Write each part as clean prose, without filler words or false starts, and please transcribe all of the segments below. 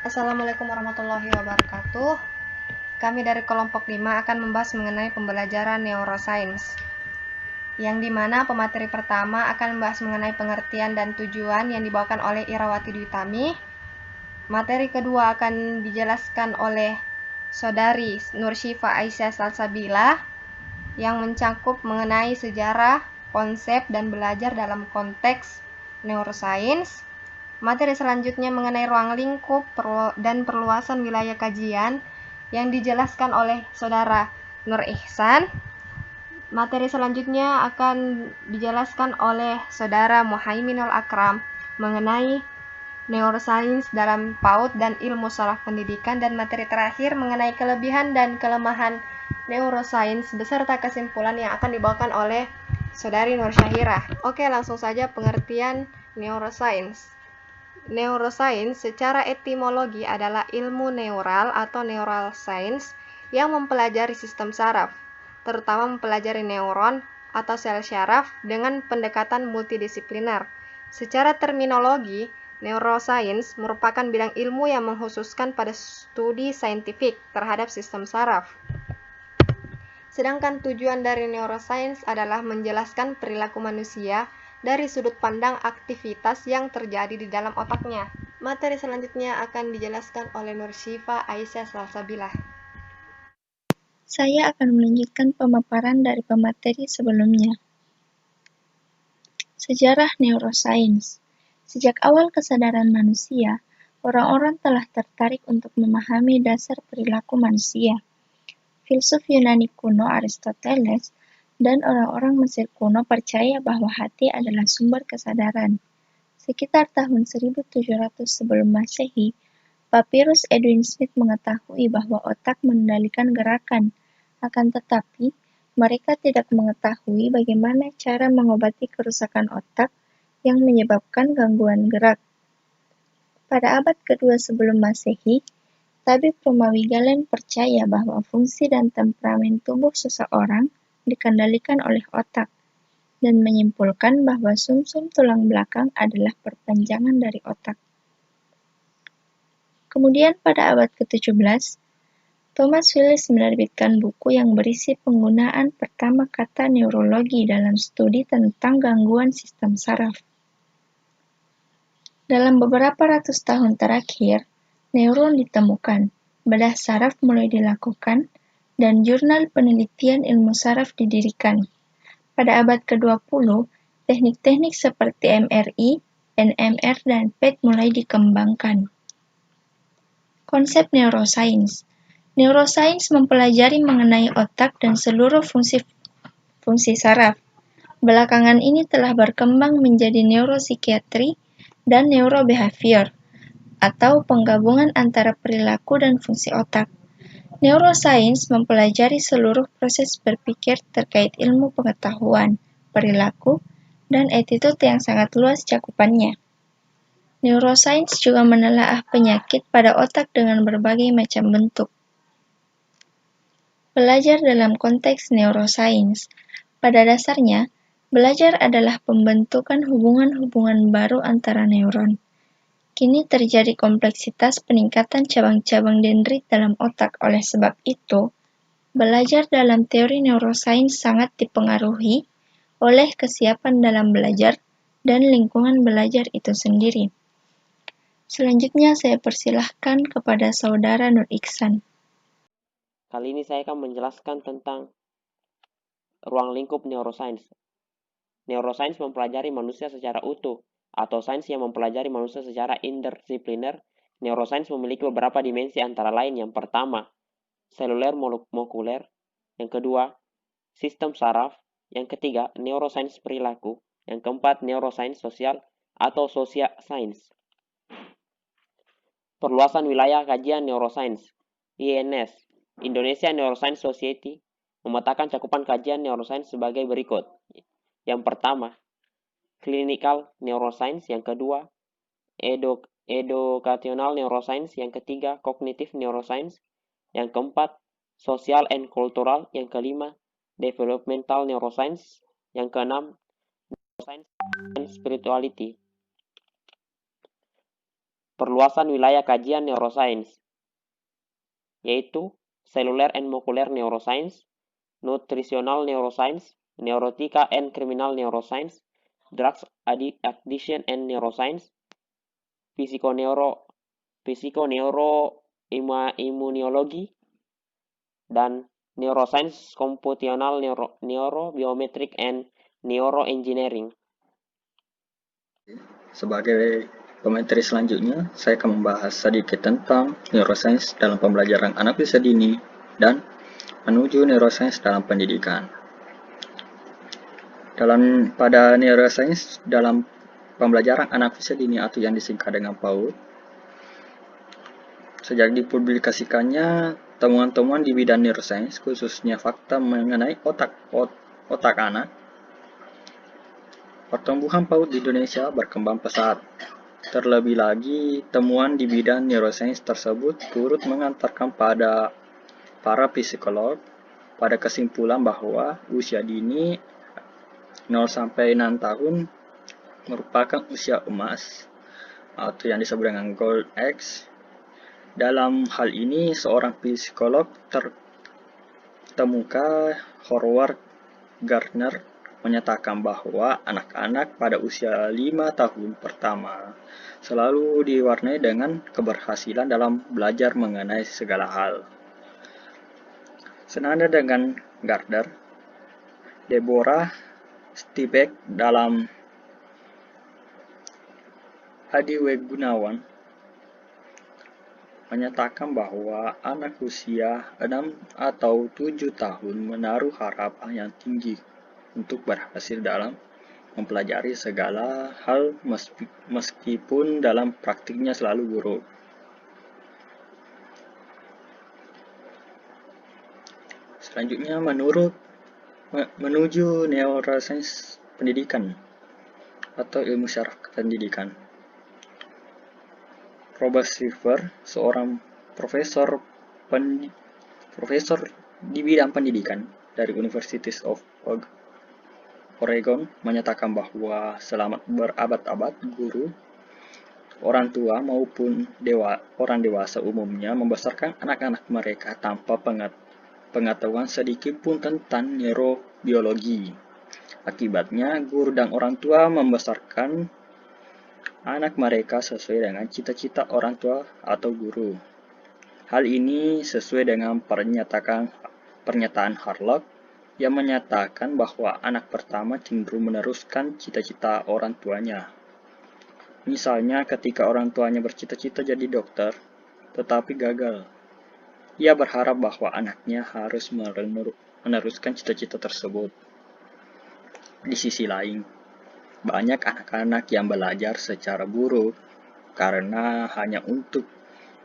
Assalamualaikum warahmatullahi wabarakatuh. Kami dari kelompok 5 akan membahas mengenai pembelajaran neuroscience, yang dimana pemateri pertama akan membahas mengenai pengertian dan tujuan yang dibawakan oleh Irawati Dwi Tami. Materi kedua akan dijelaskan oleh Saudari Nur Syifa Aisyah Salsabila yang mencakup mengenai sejarah, konsep, dan belajar dalam konteks neuroscience. Materi selanjutnya mengenai ruang lingkup dan perluasan wilayah kajian yang dijelaskan oleh Saudara Nur Ihsan. Materi selanjutnya akan dijelaskan oleh Saudara Muhaiminul Akram mengenai neuroscience dalam PAUD dan ilmu saraf pendidikan, dan materi terakhir mengenai kelebihan dan kelemahan neuroscience beserta kesimpulan yang akan dibawakan oleh Saudari Nur Syahirah. Oke, langsung saja pengertian neuroscience. Neuroscience secara etimologi adalah ilmu neural atau neural science yang mempelajari sistem saraf, terutama mempelajari neuron atau sel syaraf dengan pendekatan multidisipliner. Secara terminologi, neuroscience merupakan bidang ilmu yang mengkhususkan pada studi saintifik terhadap sistem saraf. Sedangkan tujuan dari neuroscience adalah menjelaskan perilaku manusia dari sudut pandang aktivitas yang terjadi di dalam otaknya. Materi selanjutnya akan dijelaskan oleh Nur Syifa Aisyah Salsabila. Saya akan melanjutkan pemaparan dari pemateri sebelumnya. Sejarah neuroscience. Sejak awal kesadaran manusia, orang-orang telah tertarik untuk memahami dasar perilaku manusia. Filsuf Yunani kuno Aristoteles dan orang-orang Mesir kuno percaya bahwa hati adalah sumber kesadaran. Sekitar tahun 1700 sebelum Masehi, Papirus Edwin Smith mengetahui bahwa otak mengendalikan gerakan, akan tetapi mereka tidak mengetahui bagaimana cara mengobati kerusakan otak yang menyebabkan gangguan gerak. Pada abad kedua sebelum Masehi, tabib Romawi Galen percaya bahwa fungsi dan temperamen tubuh seseorang dikendalikan oleh otak, dan menyimpulkan bahwa sumsum tulang belakang adalah perpanjangan dari otak. Kemudian pada abad ke-17, Thomas Willis menerbitkan buku yang berisi penggunaan pertama kata neurologi dalam studi tentang gangguan sistem saraf. Dalam beberapa ratus tahun terakhir, neuron ditemukan, bedah saraf mulai dilakukan, dan jurnal penelitian ilmu saraf didirikan. Pada abad ke-20, teknik-teknik seperti MRI, NMR, dan PET mulai dikembangkan. Konsep neuroscience. Neuroscience mempelajari mengenai otak dan seluruh fungsi saraf. Belakangan ini telah berkembang menjadi neuropsikiatri dan neurobehavior, atau penggabungan antara perilaku dan fungsi otak. Neuroscience mempelajari seluruh proses berpikir terkait ilmu pengetahuan, perilaku, dan attitude yang sangat luas cakupannya. Neuroscience juga menelaah penyakit pada otak dengan berbagai macam bentuk. Belajar dalam konteks neuroscience. Pada dasarnya, belajar adalah pembentukan hubungan-hubungan baru antara neuron. Kini terjadi kompleksitas peningkatan cabang-cabang dendrit dalam otak. Oleh sebab itu, belajar dalam teori neuroscience sangat dipengaruhi oleh kesiapan dalam belajar dan lingkungan belajar itu sendiri. Selanjutnya saya persilahkan kepada Saudara Nur Ihsan. Kali ini saya akan menjelaskan tentang ruang lingkup neuroscience. Neuroscience mempelajari manusia secara utuh, atau sains yang mempelajari manusia secara interdisipliner. Neuroscience memiliki beberapa dimensi antara lain. Yang pertama, seluler molekuler. Yang kedua, sistem saraf. Yang ketiga, neuroscience perilaku. Yang keempat, neuroscience sosial atau social science. Perluasan wilayah kajian neuroscience. INS, Indonesia Neuroscience Society, memetakan cakupan kajian neuroscience sebagai berikut. Yang pertama, clinical neuroscience. Yang kedua, educational neuroscience. Yang ketiga, cognitive neuroscience. Yang keempat, social and cultural. Yang kelima, developmental neuroscience. Yang keenam, neuroscience and spirituality. perluasan wilayah kajian neuroscience, yaitu cellular and molecular neuroscience, nutritional neuroscience, neurotica and criminal neuroscience, drugs addiction and neuroscience, psikoneuroimmunologi, dan neuroscience computational neurobiometric and neuroengineering. Sebagai pemateri selanjutnya, saya akan membahas sedikit tentang neuroscience dalam pembelajaran anak usia dini dan menuju neuroscience dalam pendidikan. Pada neuroscience dalam pembelajaran anak usia dini atau yang disingkat dengan PAUD, sejak dipublikasikannya temuan-temuan di bidang neuroscience, khususnya fakta mengenai otak anak, pertumbuhan PAUD di Indonesia berkembang pesat. Terlebih lagi, temuan di bidang neuroscience tersebut turut mengantarkan pada para psikolog pada kesimpulan bahwa usia dini 0-6 tahun merupakan usia emas atau yang disebut dengan Gold Age. Dalam hal ini, seorang psikolog terkemuka Howard Gardner menyatakan bahwa anak-anak pada usia 5 tahun pertama selalu diwarnai dengan keberhasilan dalam belajar mengenai segala hal. Senada dengan Gardner, Deborah Stibek dalam Adiwigunawan menyatakan bahwa anak usia 6 atau 7 tahun menaruh harapan yang tinggi untuk berhasil dalam mempelajari segala hal meskipun dalam praktiknya selalu buruk. Selanjutnya menuju neuroscience pendidikan atau ilmu syaraf pendidikan. Robert Silver, seorang profesor di bidang pendidikan dari University of Oregon, menyatakan bahwa selama berabad-abad guru, orang tua maupun orang dewasa umumnya membesarkan anak-anak mereka tanpa pengetahuan sedikit pun tentang neurobiologi. Akibatnya, guru dan orang tua membesarkan anak mereka sesuai dengan cita-cita orang tua atau guru. Hal ini sesuai dengan pernyataan Harlock yang menyatakan bahwa anak pertama cenderung meneruskan cita-cita orang tuanya. Misalnya ketika orang tuanya bercita-cita jadi dokter, tetapi gagal. Ia berharap bahwa anaknya harus meneruskan cita-cita tersebut. Di sisi lain, banyak anak-anak yang belajar secara buruk karena hanya untuk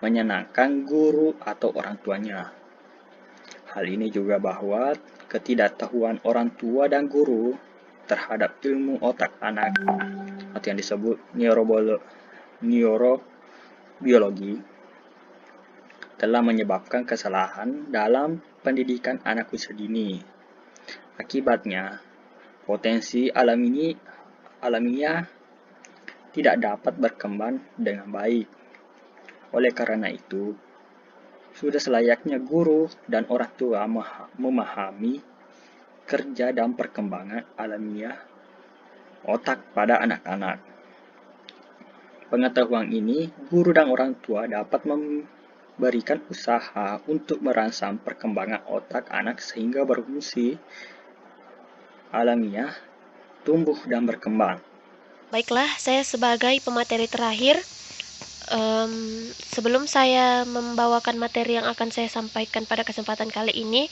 menyenangkan guru atau orang tuanya. Hal ini juga bahwa ketidaktahuan orang tua dan guru terhadap ilmu otak anak atau yang disebut neurobiologi telah menyebabkan kesalahan dalam pendidikan anak usia dini. Akibatnya, potensi alamiah tidak dapat berkembang dengan baik. Oleh karena itu, sudah selayaknya guru dan orang tua memahami kerja dan perkembangan alamiah otak pada anak-anak. Pengetahuan ini, guru dan orang tua dapat memberikan usaha untuk merangsang perkembangan otak anak sehingga berfungsi alamiah, tumbuh dan berkembang. Baiklah, saya sebagai pemateri terakhir, sebelum saya membawakan materi yang akan saya sampaikan pada kesempatan kali ini,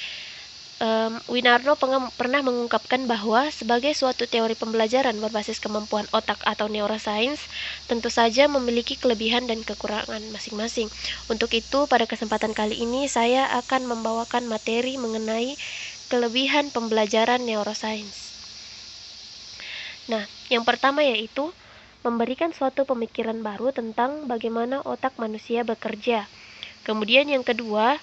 Winarno pernah mengungkapkan bahwa sebagai suatu teori pembelajaran berbasis kemampuan otak atau neuroscience, tentu saja memiliki kelebihan dan kekurangan masing-masing. Untuk itu, pada kesempatan kali ini saya akan membawakan materi mengenai kelebihan pembelajaran neuroscience. Nah, yang pertama yaitu memberikan suatu pemikiran baru tentang bagaimana otak manusia bekerja. Kemudian yang kedua,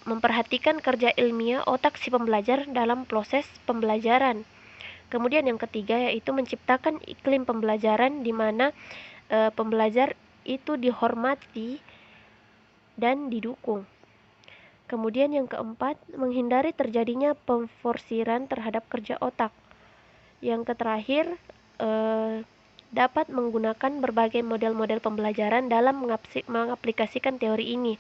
memperhatikan kerja ilmiah otak si pembelajar dalam proses pembelajaran. Kemudian yang ketiga yaitu menciptakan iklim pembelajaran di mana pembelajar itu dihormati dan didukung. Kemudian yang keempat, menghindari terjadinya pemforsiran terhadap kerja otak. Yang terakhir, dapat menggunakan berbagai model-model pembelajaran dalam mengaplikasikan teori ini.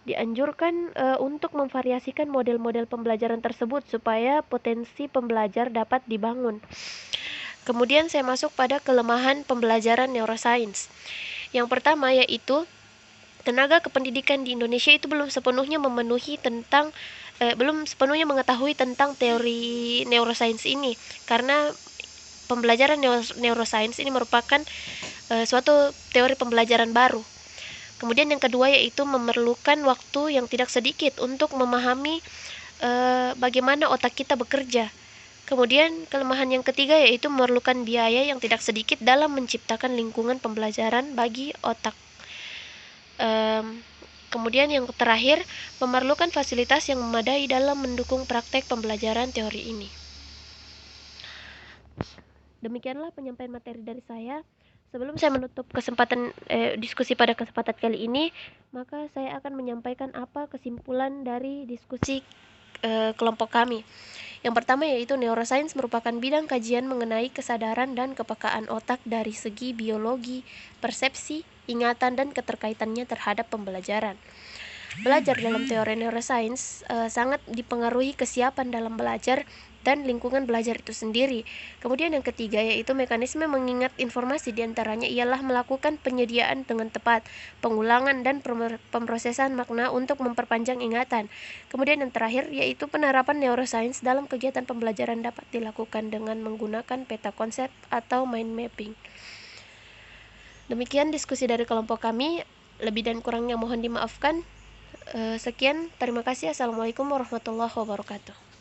Dianjurkan untuk memvariasikan model-model pembelajaran tersebut supaya potensi pembelajar dapat dibangun. Kemudian saya masuk pada kelemahan pembelajaran neuroscience. Yang pertama yaitu tenaga kependidikan di Indonesia itu belum sepenuhnya mengetahui tentang teori neuroscience ini, karena pembelajaran neuroscience ini merupakan suatu teori pembelajaran baru. Kemudian yang kedua yaitu memerlukan waktu yang tidak sedikit untuk memahami bagaimana otak kita bekerja. Kemudian kelemahan yang ketiga yaitu memerlukan biaya yang tidak sedikit dalam menciptakan lingkungan pembelajaran bagi otak. Kemudian yang terakhir, memerlukan fasilitas yang memadai dalam mendukung praktek pembelajaran teori ini. Demikianlah penyampaian materi dari saya. Sebelum saya menutup diskusi pada kesempatan kali ini, maka saya akan menyampaikan apa kesimpulan dari diskusi kelompok kami. Yang pertama yaitu neuroscience merupakan bidang kajian mengenai kesadaran dan kepekaan otak dari segi biologi, persepsi, ingatan, dan keterkaitannya terhadap pembelajaran. Belajar dalam teori neuroscience sangat dipengaruhi kesiapan dalam belajar dan lingkungan belajar itu sendiri. Kemudian yang ketiga yaitu mekanisme mengingat informasi, diantaranya ialah melakukan penyediaan dengan tepat, pengulangan dan pemrosesan makna untuk memperpanjang ingatan. Kemudian yang terakhir yaitu penerapan neuroscience dalam kegiatan pembelajaran dapat dilakukan dengan menggunakan peta konsep atau mind mapping. Demikian diskusi dari kelompok kami, lebih dan kurangnya mohon dimaafkan. Sekian, terima kasih. Assalamualaikum warahmatullahi wabarakatuh.